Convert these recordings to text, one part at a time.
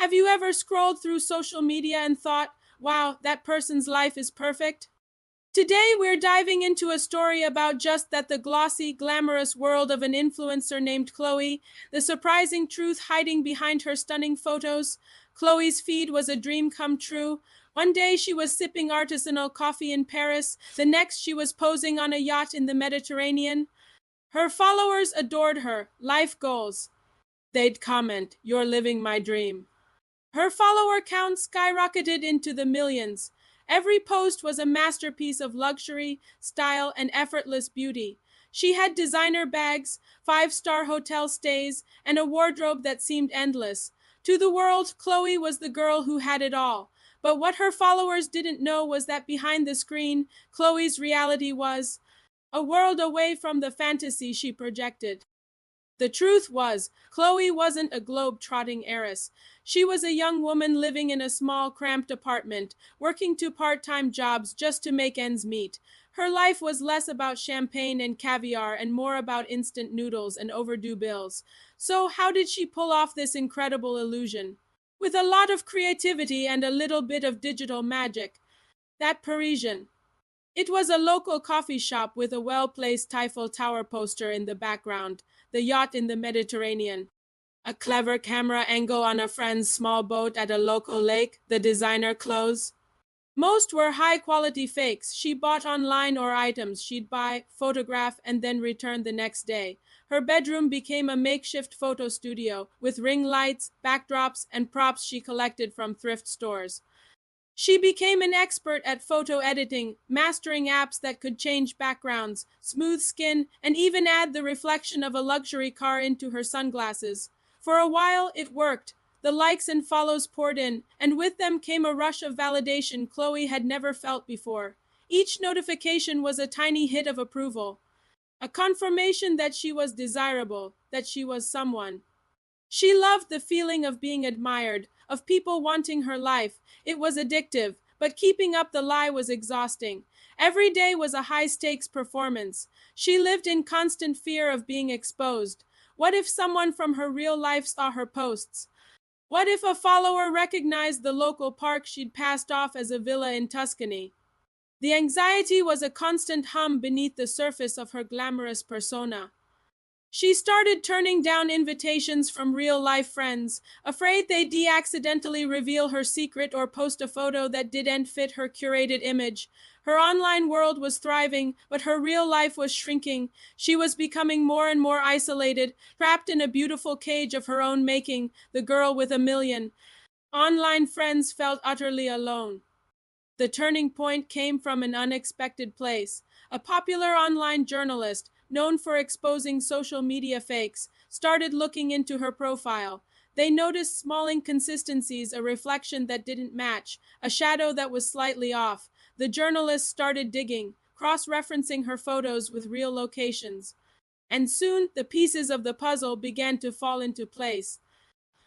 Have you ever scrolled through social media and thought, wow, that person's life is perfect? Today, we're diving into a story about just that the glossy, glamorous world of an influencer named Chloe, the surprising truth hiding behind her stunning photos. Chloe's feed was a dream come true. One day she was sipping artisanal coffee in Paris, the next she was posing on a yacht in the Mediterranean. Her followers adored her. Life goals. They'd comment, "You're living my dream." Her follower count skyrocketed into the millions. Every post was a masterpiece of luxury, style, and effortless beauty. She had designer bags, five-star hotel stays, and a wardrobe that seemed endless. To the world, Chloe was the girl who had it all. But what her followers didn't know was that behind the screen, Chloe's reality was a world away from the fantasy she projected. The truth was, Chloe wasn't a globe-trotting heiress. She was a young woman living in a small, cramped apartment, working two part-time jobs just to make ends meet. Her life was less about champagne and caviar and more about instant noodles and overdue bills. So how did she pull off this incredible illusion? With a lot of creativity and a little bit of digital magic. That Parisian. It was a local coffee shop with a well-placed Eiffel Tower poster in the background, the yacht in the Mediterranean, a clever camera angle on a friend's small boat at a local lake, the designer clothes. Most were high-quality fakes she bought online or items she'd buy, photograph, and then return the next day. Her bedroom became a makeshift photo studio with ring lights, backdrops, and props she collected from thrift stores. She became an expert at photo editing, mastering apps that could change backgrounds, smooth skin, and even add the reflection of a luxury car into her sunglasses. For a while, it worked. The likes and follows poured in, and with them came a rush of validation Chloe had never felt before. Each notification was a tiny hit of approval, a confirmation that she was desirable, that she was someone. She loved the feeling of being admired, of people wanting her life. It was addictive, but keeping up the lie was exhausting. Every day was a high-stakes performance. She lived in constant fear of being exposed. What if someone from her real life saw her posts? What if a follower recognized the local park she'd passed off as a villa in Tuscany? The anxiety was a constant hum beneath the surface of her glamorous persona. She started turning down invitations from real-life friends, afraid they'd accidentally reveal her secret or post a photo that didn't fit her curated image. Her online world was thriving, but her real life was shrinking. She was becoming more and more isolated, trapped in a beautiful cage of her own making, the girl with a million. Online friends felt utterly alone. The turning point came from an unexpected place. A popular online journalist, known for exposing social media fakes, started looking into her profile. They noticed small inconsistencies, a reflection that didn't match, a shadow that was slightly off. The journalist started digging, cross-referencing her photos with real locations. And soon, the pieces of the puzzle began to fall into place.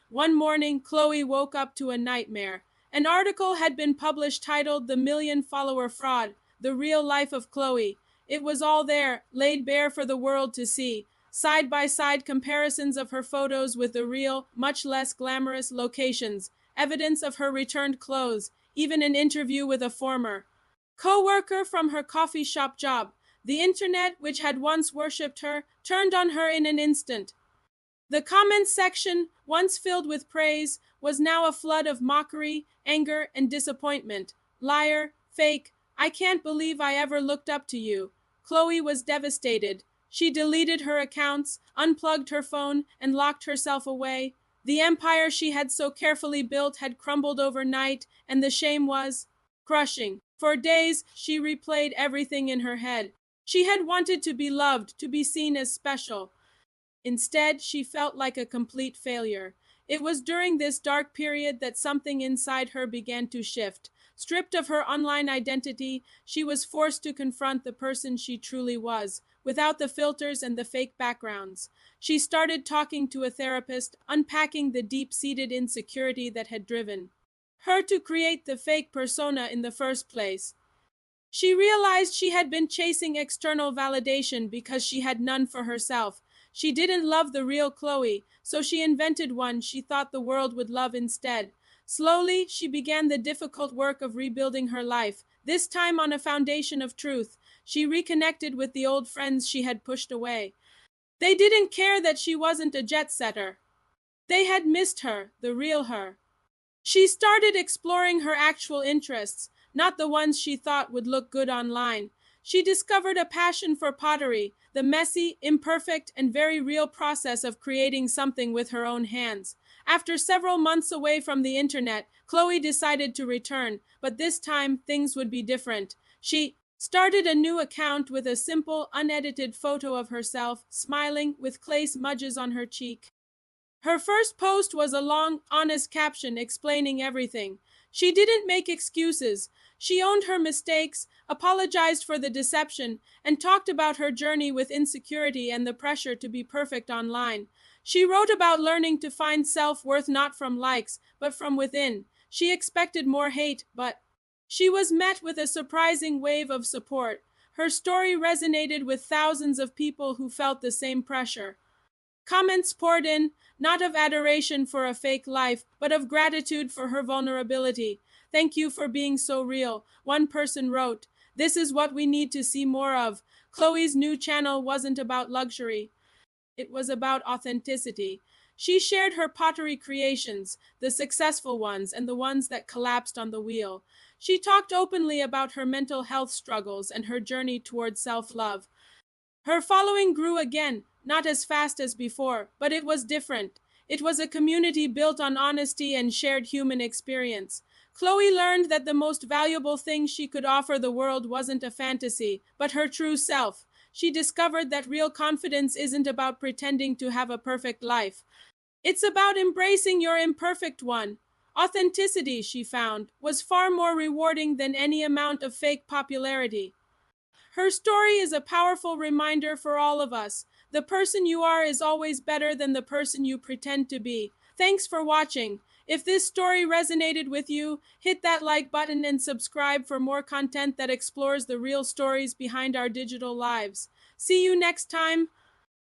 One morning, Chloe woke up to a nightmare. An article had been published titled "The Million Follower Fraud: The Real Life of Chloe." It was all there, laid bare for the world to see. Side-by-side comparisons of her photos with the real, much less glamorous locations, evidence of her returned clothes, even an interview with a former co-worker from her coffee shop job. The internet, which had once worshipped her, turned on her in an instant. The comments section, once filled with praise, was now a flood of mockery, anger, and disappointment. "Liar, fake, I can't believe I ever looked up to you." Chloe was devastated. She deleted her accounts, unplugged her phone, and locked herself away. The empire she had so carefully built had crumbled overnight, and the shame was crushing. For days, she replayed everything in her head. She had wanted to be loved, to be seen as special. Instead, she felt like a complete failure. It was during this dark period that something inside her began to shift. Stripped of her online identity, she was forced to confront the person she truly was, without the filters and the fake backgrounds. She started talking to a therapist, unpacking the deep-seated insecurity that had driven her to create the fake persona in the first place. She realized she had been chasing external validation because she had none for herself. She didn't love the real Chloe, so she invented one she thought the world would love instead. Slowly, she began the difficult work of rebuilding her life, this time on a foundation of truth. She reconnected with the old friends she had pushed away. They didn't care that she wasn't a jet setter. They had missed her, the real her. She started exploring her actual interests, not the ones she thought would look good online. She discovered a passion for pottery, the messy, imperfect, and very real process of creating something with her own hands. After several months away from the internet, Chloe decided to return, but this time things would be different. She started a new account with a simple, unedited photo of herself, smiling, with clay smudges on her cheek. Her first post was a long, honest caption explaining everything. She didn't make excuses. She owned her mistakes, apologized for the deception, and talked about her journey with insecurity and the pressure to be perfect online. She wrote about learning to find self-worth not from likes, but from within. She expected more hate, but she was met with a surprising wave of support. Her story resonated with thousands of people who felt the same pressure. Comments poured in, not of adoration for a fake life, but of gratitude for her vulnerability. "Thank you for being so real," one person wrote. "This is what we need to see more of." Chloe's new channel wasn't about luxury. It was about authenticity. She shared her pottery creations, the successful ones and the ones that collapsed on the wheel. She talked openly about her mental health struggles and her journey towards self-love. Her following grew again, not as fast as before, but it was different. It was a community built on honesty and shared human experience. Chloe learned that the most valuable thing she could offer the world wasn't a fantasy, but her true self. She discovered that real confidence isn't about pretending to have a perfect life. It's about embracing your imperfect one. Authenticity, she found, was far more rewarding than any amount of fake popularity. Her story is a powerful reminder for all of us. The person you are is always better than the person you pretend to be. Thanks for watching. If this story resonated with you, hit that like button and subscribe for more content that explores the real stories behind our digital lives. See you next time.